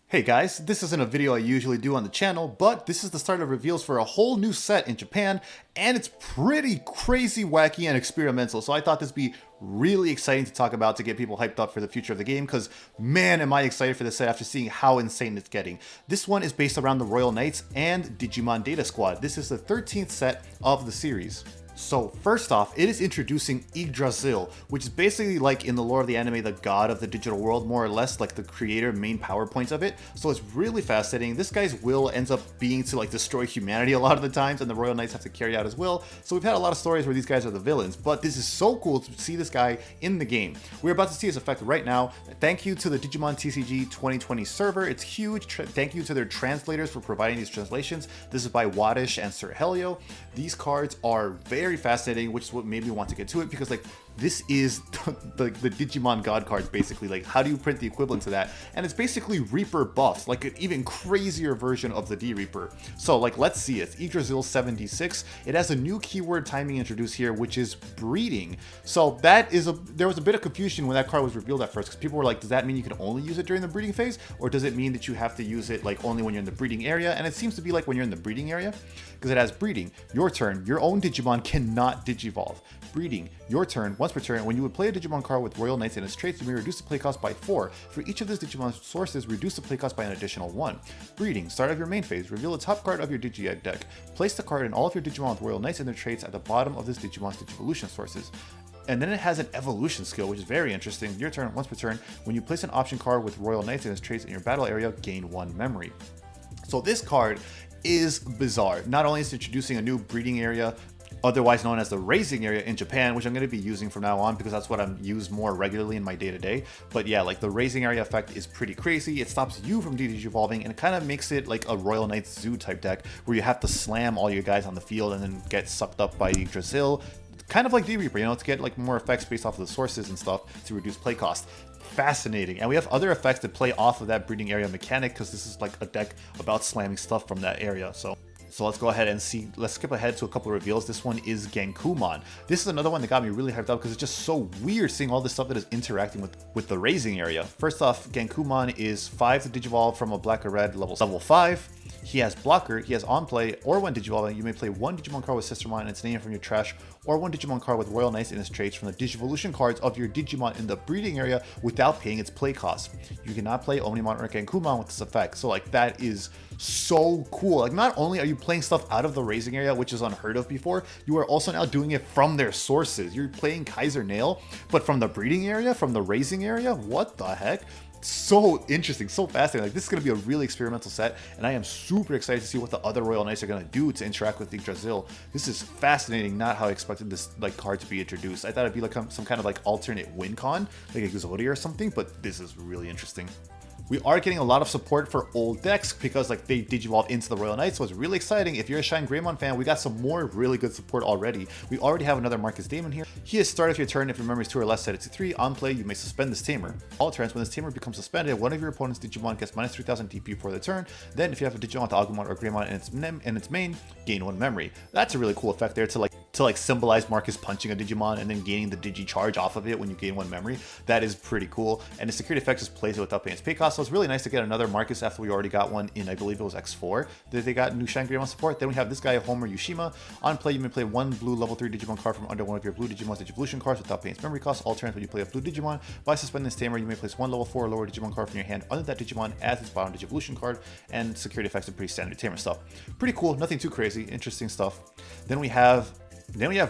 Hey guys, this isn't a video I usually do on the channel, but this is the start of reveals for a whole new set in Japan, and it's pretty crazy, wacky, and experimental, so I thought this would be really exciting to talk about to get people hyped up for the future of the game, because man am I excited for this set after seeing how insane it's getting. This one is based around the Royal Knights and Digimon Data Squad. This is the 13th set of the series. So first off, it is introducing Yggdrasil, which is basically like in the lore of the anime, the god of the digital world, more or less, like the creator main power points of it. So it's really fascinating. This guy's will ends up being to like destroy humanity a lot of the times, and the Royal Knights have to carry out his will. So we've had a lot of stories where these guys are the villains, but this is so cool to see this guy in the game. We're about to see his effect right now. Thank you to the Digimon TCG 2020 server. It's huge. Thank you to their translators for providing these translations. This is by Wadish and Sir Helio. These cards are very fascinating, which is what made me want to get to it, because like this is the Digimon God cards, basically. Like, how do you print the equivalent to that? And it's basically Reaper buffs, like an even crazier version of the D Reaper. So like, let's see it. Yggdrasil 76. It has a new keyword timing introduced here, which is breeding. So that is there was a bit of confusion when that card was revealed at first, because people were like, does that mean you can only use it during the breeding phase, or does it mean that you have to use it like only when you're in the breeding area? And it seems to be like when you're in the breeding area, because it has breeding. Your turn, your own Digimon cannot digivolve. Breeding, your turn, once per turn, when you would play a Digimon card with Royal Knights and its traits, you may reduce the play cost by 4. For each of these Digimon sources, reduce the play cost by an additional 1. Breeding, start of your main phase, reveal the top card of your Digi-Egg deck. Place the card in all of your Digimon with Royal Knights and their traits at the bottom of this Digimon's Digivolution sources. And then it has an evolution skill, which is very interesting. Your turn, once per turn, when you place an option card with Royal Knights and its traits in your battle area, gain 1 memory. So this card is bizarre. Not only is it introducing a new breeding area, otherwise known as the raising area in Japan, which I'm going to be using from now on because that's what I'm used more regularly in my day-to-day. But yeah, like the raising area effect is pretty crazy. It stops you from de-evolving, and it kind of makes it like a Royal Knights Zoo type deck where you have to slam all your guys on the field and then get sucked up by Yggdrasil. Kind of like D-Reaper, you know, to get like more effects based off of the sources and stuff to reduce play cost. Fascinating. And we have other effects that play off of that breeding area mechanic, because this is like a deck about slamming stuff from that area. So let's go ahead and see. Let's skip ahead to a couple of reveals. This one is Genkumon. This is another one that got me really hyped up because it's just so weird seeing all this stuff that is interacting with the raising area. First off, Genkumon is 5 to digivolve from a black or red level 5. He has blocker, he has on play, or when digivolving, you may play one Digimon card with Sistermon and its name from your trash, or one Digimon card with Royal Knights and its traits from the Digivolution cards of your Digimon in the breeding area without paying its play cost. You cannot play Omnimon or Genkumon with this effect. So like, that is so cool. Like, not only are you playing stuff out of the raising area, which is unheard of before, you are also now doing it from their sources. You're playing Kaiser Nail, but from the breeding area, from the raising area? What the heck? So interesting, so fascinating. Like, this is going to be a really experimental set, and I am super excited to see what the other Royal Knights are going to do to interact with Yggdrasil. This is fascinating, not how I expected this like card to be introduced. I thought it'd be like some kind of like alternate win con, like Exodia or something, but this is really interesting. We are getting a lot of support for old decks because like they digivolve into the Royal Knights, so it's really exciting. If you're a Shine Greymon fan, we got some more really good support already. We already have another Marcus Damon here. He is start of your turn. If your memory is 2 or less, set it to 3. On play, you may suspend this tamer. All turns, when this tamer becomes suspended, one of your opponent's Digimon gets minus 3000 DP for the turn. Then if you have a Digimon with Agumon or Greymon in its main, gain 1 memory. That's a really cool effect there to like symbolize Marcus punching a Digimon and then gaining the Digi charge off of it when you gain 1 memory. That is pretty cool. And the security effect just plays it without paying its pay cost. So it's really nice to get another Marcus after we already got one in, I believe it was X4 that they got new Shine Greymon support. Then we have this guy, Homer Yoshima. On play, you may play 1 blue level 3 Digimon card from under one of your blue Digimon's Digivolution cards without paying its memory cost. All turns when you play a blue Digimon. By suspending this tamer, you may place 1 level 4 or lower Digimon card from your hand under that Digimon as its bottom Digivolution card. And security effects are pretty standard tamer stuff. Pretty cool, nothing too crazy, interesting stuff. Then we have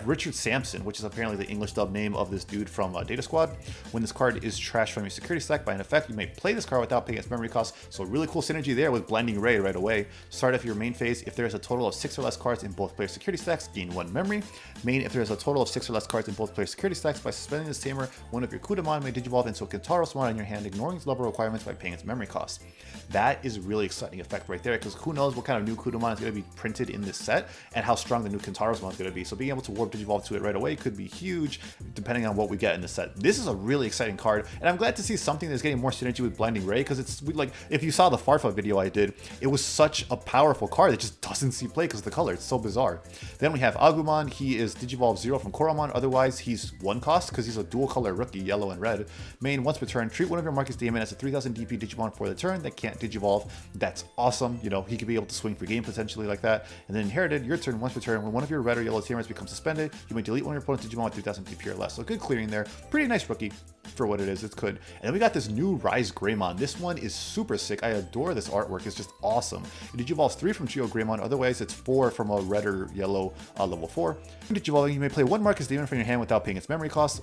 Richard Sampson, which is apparently the English dub name of this dude from Data Squad. When this card is trashed from your security stack by an effect, you may play this card without paying its memory cost. So really cool synergy there with Blinding Ray right away. Start of your main phase, if there is a total of 6 or less cards in both player security stacks, gain 1 memory. Main, if there is a total of 6 or less cards in both player security stacks, by suspending this tamer, one of your Kudama may digivolve into a Kintarosmon in your hand, ignoring its level requirements by paying its memory cost. That is a really exciting effect right there, because who knows what kind of new Kudama is going to be printed in this set and how strong the new Kintarosmon is going to be. So being able to warp Digivolve to it right away could be huge, depending on what we get in the set. This is a really exciting card, and I'm glad to see something that's getting more synergy with Blinding Ray, because it's like, if you saw the Farfa video I did, it was such a powerful card that just doesn't see play because of the color. It's so bizarre. Then we have Agumon. He is Digivolve 0 from Koromon. Otherwise, he's 1 cost because he's a dual color rookie, yellow and red. Main, once per turn, treat one of your Marcus Damon as a 3000 DP Digimon for the turn that can't Digivolve. That's awesome. You know, he could be able to swing for game potentially like that. And then inherited, your turn, once per turn, when one of your red or yellow tamers becomes suspended, you may delete one of your opponent's Digimon with 3000 DP or less. So good clearing there. Pretty nice rookie for what it is. It's good. And then we got this new Rise Greymon. This one is super sick. I adore this artwork. It's just awesome. It Digivolves 3 from Trio Greymon. Otherwise, it's 4 from a red or yellow level 4. When Digivolving, you may play 1 Marcus Demon from your hand without paying its memory cost,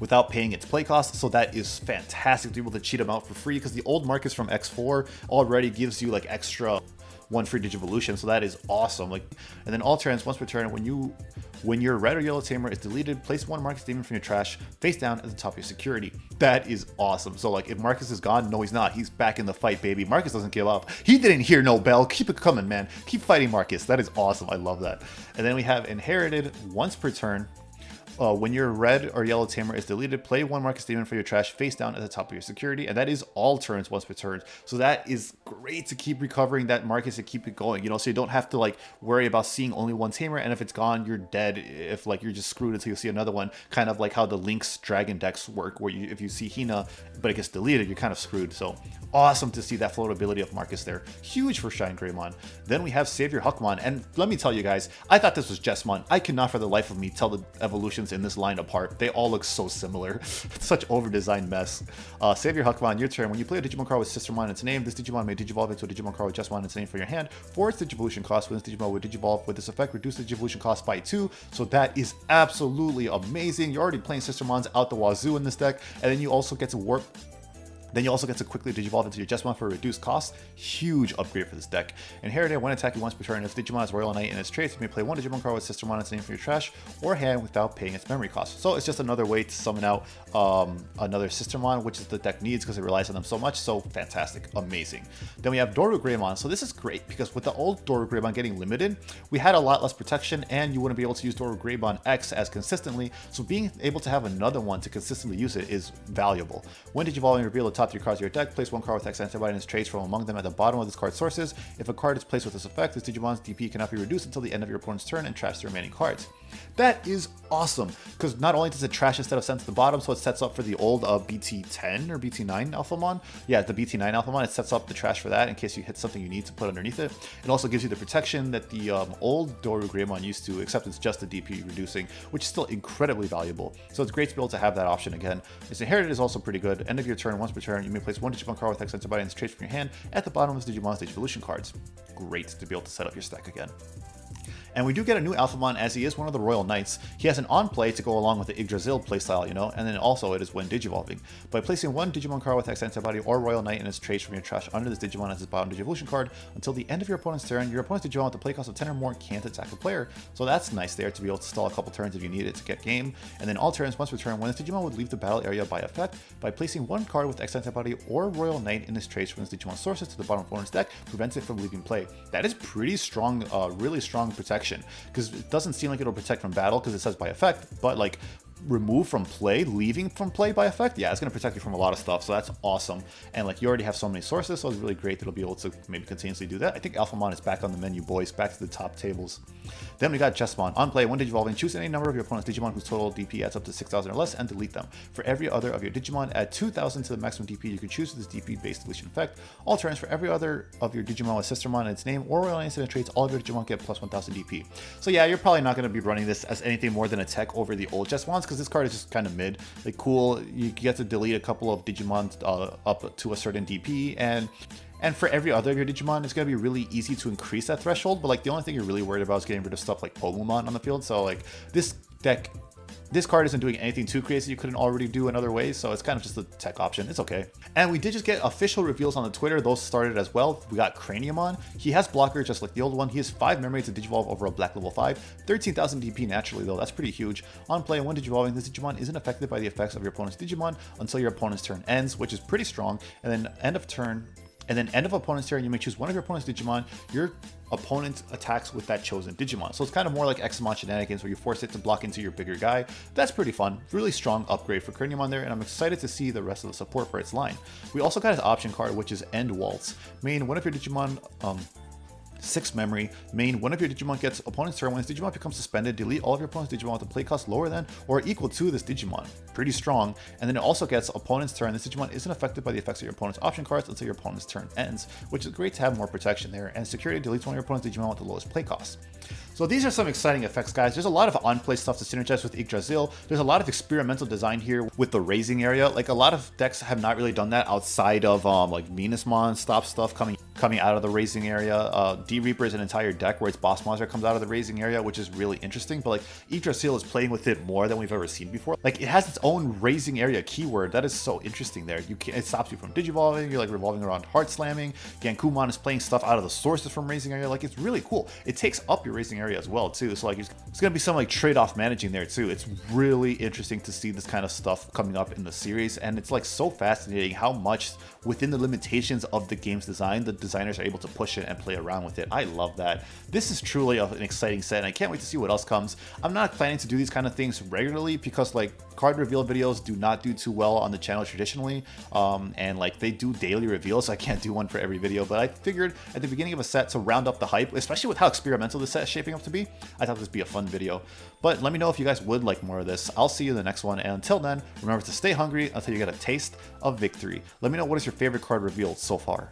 without paying its play cost. So that is fantastic to be able to cheat them out for free, because the old Marcus from X4 already gives you like extra 1 free Digivolution, so that is awesome. Like, and then all turns, once per turn, when your red or yellow tamer is deleted, place 1 Marcus Demon from your trash face down at the top of your security. That is awesome. So like, if Marcus is gone, no, he's not. He's back in the fight, baby. Marcus doesn't give up. He didn't hear no bell. Keep it coming, man. Keep fighting, Marcus. That is awesome. I love that. And then we have inherited, once per turn. When your red or yellow tamer is deleted, play 1 Marcus Demon for your trash face down at the top of your security, and that is all turns, once per turn. So that is great to keep recovering that Marcus and keep it going, you know, so you don't have to like worry about seeing only 1 tamer, and if it's gone, you're dead. If like, you're just screwed until you see another one, kind of like how the Lynx Dragon decks work, where if you see Hina but it gets deleted, you're kind of screwed. So awesome to see that floatability of Marcus there. Huge for Shine Greymon. Then we have Savior Hunkmon, and let me tell you guys, I thought this was Jessmon. I could not for the life of me tell the evolutions in this line apart. They all look so similar. It's such over-designed mess. Savior Hunkmon, your turn. When you play a Digimon card with Sistermon in its name, this Digimon may Digivolve into a Digimon card with Jessmon in its name for your hand. For its Digivolution cost, when this Digimon would Digivolve with this effect, reduce the Digivolution cost by 2. So that is absolutely amazing. You're already playing Sistermons out the wazoo in this deck, and then you also get to warp. Then you also get to quickly Digivolve into your Jessmon for a reduced cost. Huge upgrade for this deck. Inherited, when attacking once per turn, if Digimon is Royal Knight in its traits, you may play 1 Digimon card with Sistermon in its name for your trash or hand without paying its memory cost. So it's just another way to summon out another Sistermon, which is the deck needs because it relies on them so much. So fantastic, amazing. Then we have Doro Greymon. So this is great because with the old Doro Greymon getting limited, we had a lot less protection, and you wouldn't be able to use Doro Greymon X as consistently. So being able to have another one to consistently use it is valuable. When Digivolving, reveal the top 3 cards of your deck. Place 1 card with X antibody in its traits from among them at the bottom of this card's sources. If a card is placed with this effect, this Digimon's DP cannot be reduced until the end of your opponent's turn and trash the remaining cards. That is awesome, because not only does it trash instead of send to the bottom, so it sets up for the old BT10 or BT9 Alphamon. Yeah, the BT9 Alphamon, it sets up the trash for that in case you hit something you need to put underneath it. It also gives you the protection that the old Doro Greymon used to, except it's just the DP reducing, which is still incredibly valuable. So it's great to be able to have that option again. Its inherited is also pretty good. End of your turn, once per turn, you may place 1 Digimon card with X antibody in its traits from your hand at the bottom of this Digimon's Digivolution cards. Great to be able to set up your stack again. And we do get a new Alphamon, as he is one of the Royal Knights. He has an on-play to go along with the Yggdrasil playstyle, you know, and then also it is when Digivolving. By placing 1 Digimon card with X antibody or Royal Knight in its traits from your trash under this Digimon as its bottom Digivolution card until the end of your opponent's turn, your opponent's Digimon with the play cost of 10 or more can't attack a player. So that's nice there to be able to stall a couple turns if you need it to get game. And then all turns, once per turn, when this Digimon would leave the battle area by effect, by placing 1 card with X antibody or Royal Knight in its traits from this Digimon sources to the bottom of opponent's deck, prevents it from leaving play. That is pretty strong, really strong protection, because it doesn't seem like it'll protect from battle because it says by effect, but like remove from play, leaving from play by effect, yeah, it's going to protect you from a lot of stuff, so that's awesome. And like, you already have so many sources, so it's really great that it'll be able to maybe continuously do that. I think Alphamon is back on the menu, boys, back to the top tables. Then we got Jessmon. On play, when Digivolving, choose any number of your opponent's Digimon whose total DP adds up to 6,000 or less and delete them. For every other of your Digimon, add 2,000 to the maximum DP you can choose with this DP-based deletion effect. All turns, for every other of your Digimon with Sistermon in its name or Royal Incident traits, all of your Digimon get plus 1,000 DP. So yeah, you're probably not going to be running this as anything more than a tech over the old Jessmons, because this card is just kind of mid. Like, cool, you get to delete a couple of Digimon up to a certain DP, and for every other of your Digimon, it's going to be really easy to increase that threshold, but like, the only thing you're really worried about is getting rid of stuff like Agumon on the field. So like, this card isn't doing anything too crazy you couldn't already do in other ways, so it's kind of just a tech option. It's okay. And we did just get official reveals on the Twitter. Those started as well. We got Cranium on. He has blocker just like the old one. He has 5 memory to Digivolve over a black level 5. 13,000 DP naturally though. That's pretty huge. On play, when Digivolving, this Digimon isn't affected by the effects of your opponent's Digimon until your opponent's turn ends, which is pretty strong. And then end of turn, And then end of opponent's turn, you may choose one of your opponent's Digimon. Your opponent attacks with that chosen Digimon. So it's kind of more like Agumon shenanigans where you force it to block into your bigger guy. That's pretty fun. Really strong upgrade for Cranium on there, and I'm excited to see the rest of the support for its line. We also got his option card, which is End Waltz. Main one of your Digimon 6 memory. Main, one of your Digimon gets opponent's turn. When this Digimon becomes suspended, delete all of your opponent's Digimon with a play cost lower than or equal to this Digimon. Pretty strong. And then it also gets opponent's turn. This Digimon isn't affected by the effects of your opponent's option cards until your opponent's turn ends, which is great to have more protection there. And security deletes one of your opponent's Digimon with the lowest play cost. So these are some exciting effects, guys. There's a lot of on-play stuff to synergize with Yggdrasil. There's a lot of experimental design here with the raising area. Like, a lot of decks have not really done that outside of like Venusmon stop stuff coming out of the raising area. D-Reaper is an entire deck where its boss monster comes out of the raising area, which is really interesting. But like, Yggdrasil is playing with it more than we've ever seen before. Like, it has its own raising area keyword. That is so interesting there. It stops you from digivolving. You're like revolving around heart slamming. Genkumon is playing stuff out of the sources from raising area. Like, it's really cool. It takes up your raising area as well too, so like it's gonna be some like trade-off managing there too. It's really interesting to see this kind of stuff coming up in the series, and it's like so fascinating how much within the limitations of the game's design the designers are able to push it and play around with it. I love that. This is truly an exciting set, and I can't wait to see what else comes. I'm not planning to do these kind of things regularly because like card reveal videos do not do too well on the channel traditionally, and like they do daily reveals, so I can't do one for every video. But I figured at the beginning of a set to round up the hype, especially with how experimental this set is shaping up to be, I thought this would be a fun video. But let me know if you guys would like more of this. I'll see you in the next one, and until then, remember to stay hungry until you get a taste of victory. Let me know what is your favorite card revealed so far.